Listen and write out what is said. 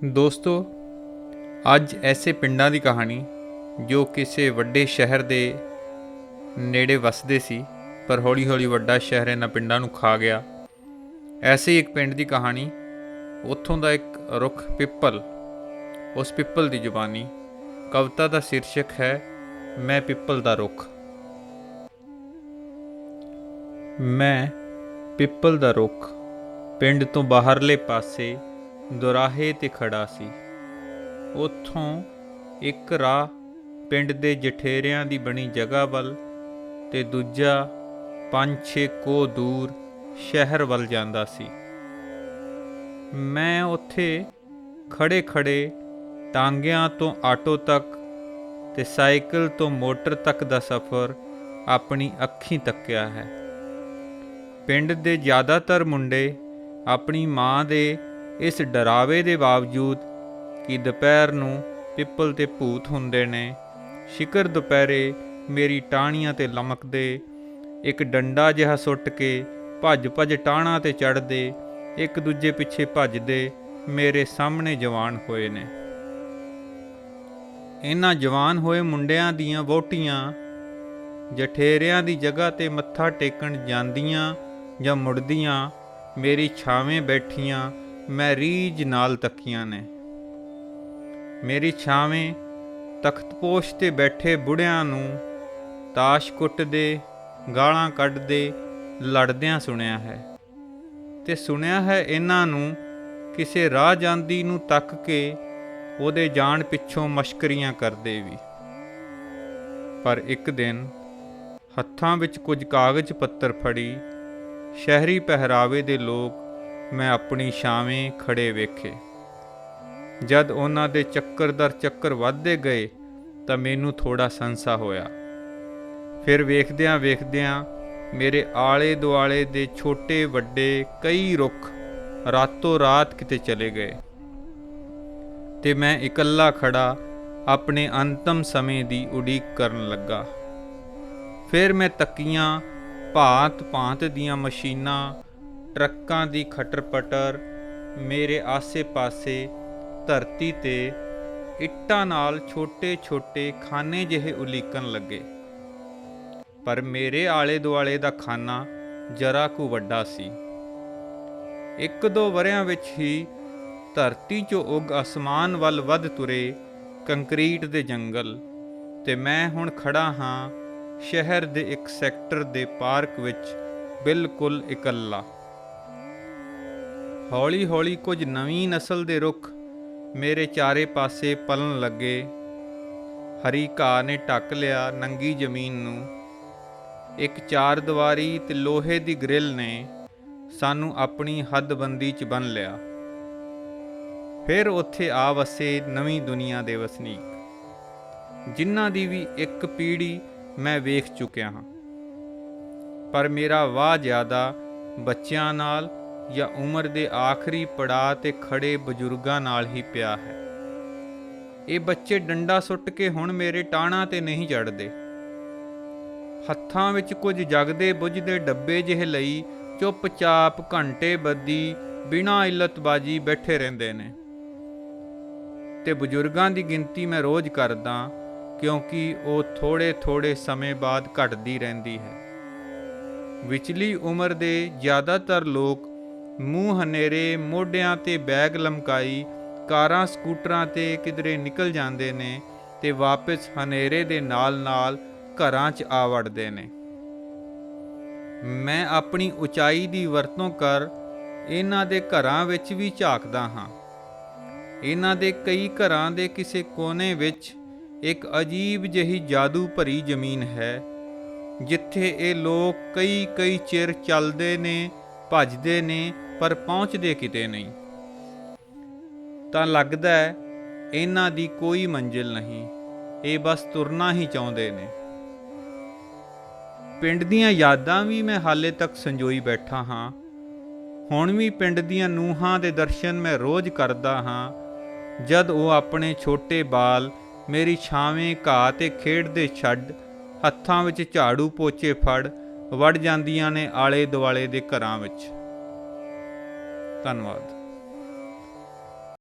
ਦੋਸਤੋ, ਅੱਜ ਐਸੇ ਪਿੰਡਾਂ ਦੀ ਕਹਾਣੀ ਜੋ ਕਿਸੇ ਵੱਡੇ ਸ਼ਹਿਰ ਦੇ ਨੇੜੇ ਵਸਦੇ ਸੀ, ਪਰ ਹੌਲੀ ਹੌਲੀ ਵੱਡਾ ਸ਼ਹਿਰ ਇਹਨਾਂ ਪਿੰਡਾਂ ਨੂੰ ਖਾ ਗਿਆ। ਐਸੇ ਹੀ ਇੱਕ ਪਿੰਡ ਦੀ ਕਹਾਣੀ। ਉੱਥੋਂ ਦਾ ਇੱਕ ਰੁੱਖ ਪਿੱਪਲ, ਉਸ ਪਿੱਪਲ ਦੀ ਜ਼ੁਬਾਨੀ। ਕਵਿਤਾ ਦਾ ਸ਼ੀਰਸ਼ਕ ਹੈ ਮੈਂ ਪਿੱਪਲ ਦਾ ਰੁੱਖ। ਮੈਂ ਪਿੱਪਲ ਦਾ ਰੁੱਖ ਪਿੰਡ ਤੋਂ ਬਾਹਰਲੇ ਪਾਸੇ ਦੁਰਾਹੇ 'ਤੇ ਖੜਾ ਸੀ। ਉੱਥੋਂ ਇੱਕ ਰਾਹ ਪਿੰਡ ਦੇ ਜਠੇਰਿਆਂ ਦੀ ਬਣੀ ਜਗ੍ਹਾ ਵੱਲ ਤੇ ਦੂਜਾ 5-6 ਕੋਹ ਦੂਰ ਸ਼ਹਿਰ ਵੱਲ ਜਾਂਦਾ ਸੀ। ਮੈਂ ਉੱਥੇ ਖੜੇ ਖੜੇ ਟਾਂਗਿਆਂ ਤੋਂ ਆਟੋ ਤੱਕ ਤੇ ਸਾਈਕਲ ਤੋਂ ਮੋਟਰ ਤੱਕ ਦਾ ਸਫ਼ਰ ਆਪਣੀ ਅੱਖੀਂ ਤੱਕਿਆ ਹੈ। ਪਿੰਡ ਦੇ ਜ਼ਿਆਦਾਤਰ ਮੁੰਡੇ ਆਪਣੀ ਮਾਂ ਦੇ ਇਸ ਡਰਾਵੇ ਦੇ ਬਾਵਜੂਦ ਕਿ ਦੁਪਹਿਰ ਨੂੰ ਪਿੱਪਲ 'ਤੇ ਭੂਤ ਹੁੰਦੇ ਨੇ, ਸ਼ਿਕਰ ਦੁਪਹਿਰੇ ਮੇਰੀ ਟਾਹਣੀਆਂ 'ਤੇ ਲਮਕਦੇ, ਇੱਕ ਡੰਡਾ ਜਿਹਾ ਸੁੱਟ ਕੇ ਭੱਜ ਭੱਜ ਟਾਹਣਾਂ 'ਤੇ ਚੜ੍ਹਦੇ, ਇੱਕ ਦੂਜੇ ਪਿੱਛੇ ਭੱਜਦੇ ਮੇਰੇ ਸਾਹਮਣੇ ਜਵਾਨ ਹੋਏ ਨੇ। ਇਹਨਾਂ ਜਵਾਨ ਹੋਏ ਮੁੰਡਿਆਂ ਦੀਆਂ ਵਹੁਟੀਆਂ ਜਠੇਰਿਆਂ ਦੀ ਜਗ੍ਹਾ 'ਤੇ ਮੱਥਾ ਟੇਕਣ ਜਾਂਦੀਆਂ ਜਾਂ ਮੁੜਦੀਆਂ ਮੇਰੀ ਛਾਵੇਂ ਬੈਠੀਆਂ ਮੈਂ ਰੀਝ ਨਾਲ ਤੱਕੀਆਂ ਨੇ। ਮੇਰੀ ਛਾਵੇਂ ਤਖਤਪੋਸ਼ 'ਤੇ ਬੈਠੇ ਬੁੜਿਆਂ ਨੂੰ ਤਾਸ਼ ਕੁੱਟਦੇ, ਗਾਲਾਂ ਕੱਢਦੇ, ਲੜਦਿਆਂ ਸੁਣਿਆ ਹੈ। ਤੇ ਸੁਣਿਆ ਹੈ ਇਹਨਾਂ ਨੂੰ ਕਿਸੇ ਰਾਹ ਜਾਂਦੀ ਨੂੰ ਤੱਕ ਕੇ ਉਹਦੇ ਜਾਣ ਪਿੱਛੋਂ ਮਸ਼ਕਰੀਆਂ ਕਰਦੇ ਵੀ। ਪਰ ਇੱਕ ਦਿਨ ਹੱਥਾਂ ਵਿੱਚ ਕੁਝ ਕਾਗਜ਼ ਪੱਤਰ ਫੜੀ ਸ਼ਹਿਰੀ ਪਹਿਰਾਵੇ ਦੇ ਲੋਕ ਮੈਂ ਆਪਣੀ ਛਾਵੇਂ ਖੜੇ ਵੇਖੇ। ਜਦ ਉਹਨਾਂ ਦੇ ਚੱਕਰ ਦਰ ਚੱਕਰ ਵੱਧਦੇ ਗਏ ਤਾਂ ਮੈਨੂੰ ਥੋੜਾ ਸੰਸਾ ਹੋਇਆ। ਫਿਰ ਵੇਖਦਿਆਂ ਵੇਖਦਿਆਂ ਮੇਰੇ ਆਲੇ ਦੁਆਲੇ ਦੇ ਛੋਟੇ ਵੱਡੇ ਕਈ ਰੁੱਖ ਰਾਤੋਂ ਰਾਤ ਕਿਤੇ ਚਲੇ ਗਏ ਤੇ ਮੈਂ ਇਕੱਲਾ ਖੜਾ ਆਪਣੇ ਅੰਤਮ ਸਮੇਂ ਦੀ ਉਡੀਕ ਕਰਨ ਲੱਗਾ। ਫਿਰ ਮੈਂ ਤੱਕੀਆਂ ਭਾਂਤ ਭਾਂਤ ਦੀਆਂ ਮਸ਼ੀਨਾਂ, ਟਰੱਕਾਂ ਦੀ ਖਟਰ-ਪਟਰ ਮੇਰੇ ਆਸੇ-ਪਾਸੇ ਧਰਤੀ 'ਤੇ ਇੱਟਾਂ ਨਾਲ ਛੋਟੇ-ਛੋਟੇ ਖਾਨੇ ਜਿਹੇ ਉਲੀਕਣ ਲੱਗੇ। ਪਰ ਮੇਰੇ ਆਲੇ-ਦੁਆਲੇ ਦਾ ਖਾਨਾ ਜਰਾ ਕੁ ਵੱਡਾ ਸੀ। 1-2 ਵਰ੍ਹਿਆਂ ਵਿੱਚ ਹੀ ਧਰਤੀ 'ਚੋਂ ਉੱਗ ਅਸਮਾਨ ਵੱਲ ਵੱਧ ਤੁਰੇ ਕੰਕਰੀਟ ਦੇ ਜੰਗਲ, ਤੇ ਮੈਂ ਹੁਣ ਖੜਾ ਹਾਂ ਸ਼ਹਿਰ ਦੇ ਇੱਕ ਸੈਕਟਰ ਦੇ ਪਾਰਕ ਵਿੱਚ ਬਿਲਕੁਲ ਇਕੱਲਾ। ਹੌਲੀ ਹੌਲੀ ਕੁਝ ਨਵੀਂ ਨਸਲ ਦੇ ਰੁੱਖ ਮੇਰੇ ਚਾਰੇ ਪਾਸੇ ਪਲਣ ਲੱਗੇ। ਹਰੀ ਘਾਹ ਨੇ ਢੱਕ ਲਿਆ ਨੰਗੀ ਜ਼ਮੀਨ ਨੂੰ। ਇੱਕ ਚਾਰਦੀਵਾਰੀ ਤੇ ਲੋਹੇ ਦੀ ਗ੍ਰਿਲ ਨੇ ਸਾਨੂੰ ਆਪਣੀ ਹੱਦਬੰਦੀ 'ਚ ਬੰਨ੍ਹ ਲਿਆ। ਫਿਰ ਉੱਥੇ ਆ ਵਸੇ ਨਵੀਂ ਦੁਨੀਆ ਦੇ ਵਸਨੀਕ, ਜਿਨ੍ਹਾਂ ਦੀ ਵੀ ਇੱਕ ਪੀੜ੍ਹੀ ਮੈਂ ਵੇਖ ਚੁੱਕਿਆ ਹਾਂ। ਪਰ ਮੇਰਾ ਵਾਹ ਜ਼ਿਆਦਾ ਬੱਚਿਆਂ ਨਾਲ ਜਾਂ ਉਮਰ ਦੇ ਆਖਰੀ ਪੜਾਅ 'ਤੇ ਖੜੇ ਬਜ਼ੁਰਗਾਂ ਨਾਲ ਹੀ ਪਿਆ ਹੈ। ਇਹ ਬੱਚੇ ਡੰਡਾ ਸੁੱਟ ਕੇ ਹੁਣ ਮੇਰੇ ਟਾਹਣਾਂ 'ਤੇ ਨਹੀਂ ਚੜ੍ਹਦੇ। ਹੱਥਾਂ ਵਿੱਚ ਕੁਝ ਜਗਦੇ ਬੁਝਦੇ ਡੱਬੇ ਜਿਹੇ ਲਈ ਚੁੱਪ-ਚਾਪ ਘੰਟੇ ਬੱਧੀ ਬਿਨਾਂ ਇਲਤਬਾਜੀ ਬੈਠੇ ਰਹਿੰਦੇ ਨੇ। ਤੇ ਬਜ਼ੁਰਗਾਂ ਦੀ ਗਿਣਤੀ ਮੈਂ ਰੋਜ਼ ਕਰਦਾ, ਕਿਉਂਕਿ ਉਹ ਥੋੜ੍ਹੇ ਸਮੇਂ ਬਾਅਦ ਘਟਦੀ ਰਹਿੰਦੀ ਹੈ। ਵਿਚਲੀ ਉਮਰ ਦੇ ਜ਼ਿਆਦਾਤਰ ਲੋਕ ਮੂੰਹ ਹਨੇਰੇ, ਮੋਢਿਆਂ 'ਤੇ ਬੈਗ ਲਮਕਾਈ ਕਾਰਾਂ ਸਕੂਟਰਾਂ 'ਤੇ ਕਿਧਰੇ ਨਿਕਲ ਜਾਂਦੇ ਨੇ ਤੇ ਵਾਪਸ ਹਨੇਰੇ ਦੇ ਨਾਲ ਘਰਾਂ 'ਚ ਆ ਵੜਦੇ ਨੇ। ਮੈਂ ਆਪਣੀ ਉਚਾਈ ਦੀ ਵਰਤੋਂ ਕਰ ਇਹਨਾਂ ਦੇ ਘਰਾਂ ਵਿੱਚ ਵੀ ਝਾਕਦਾ ਹਾਂ। ਇਹਨਾਂ ਦੇ ਕਈ ਘਰਾਂ ਦੇ ਕਿਸੇ ਕੋਨੇ ਵਿੱਚ ਇੱਕ ਅਜੀਬ ਜਿਹੀ ਜਾਦੂ ਭਰੀ ਜ਼ਮੀਨ ਹੈ, ਜਿੱਥੇ ਇਹ ਲੋਕ ਕਈ ਚਿਰ ਚੱਲਦੇ ਨੇ, ਭੱਜਦੇ ਨੇ, ਪਰ ਪਹੁੰਚਦੇ ਕਿਤੇ ਨਹੀਂ। ਤਾਂ ਲੱਗਦਾ ਹੈ ਇਹਨਾਂ ਦੀ ਕੋਈ ਮੰਜ਼ਿਲ ਨਹੀਂ, ਇਹ ਬਸ ਤੁਰਨਾ ਹੀ ਚਾਹੁੰਦੇ ਨੇ। ਪਿੰਡ ਦੀਆਂ ਯਾਦਾਂ ਵੀ ਮੈਂ ਹਾਲੇ ਤੱਕ ਸੰਜੋਈ ਬੈਠਾ ਹਾਂ। ਹੁਣ ਵੀ ਪਿੰਡ ਦੀਆਂ ਨੂੰਹਾਂ ਦੇ ਦਰਸ਼ਨ ਮੈਂ ਰੋਜ਼ ਕਰਦਾ ਹਾਂ, ਜਦ ਉਹ ਆਪਣੇ ਛੋਟੇ ਬਾਲ ਮੇਰੀ ਛਾਵੇਂ ਘਾਹ 'ਤੇ ਖੇਡਦੇ ਛੱਡ ਹੱਥਾਂ ਵਿੱਚ ਝਾੜੂ ਪੋਚੇ ਫੜ ਵੜ ਜਾਂਦੀਆਂ ਨੇ ਆਲੇ ਦੁਆਲੇ ਦੇ ਘਰਾਂ ਵਿੱਚ। ਧੰਨਵਾਦ।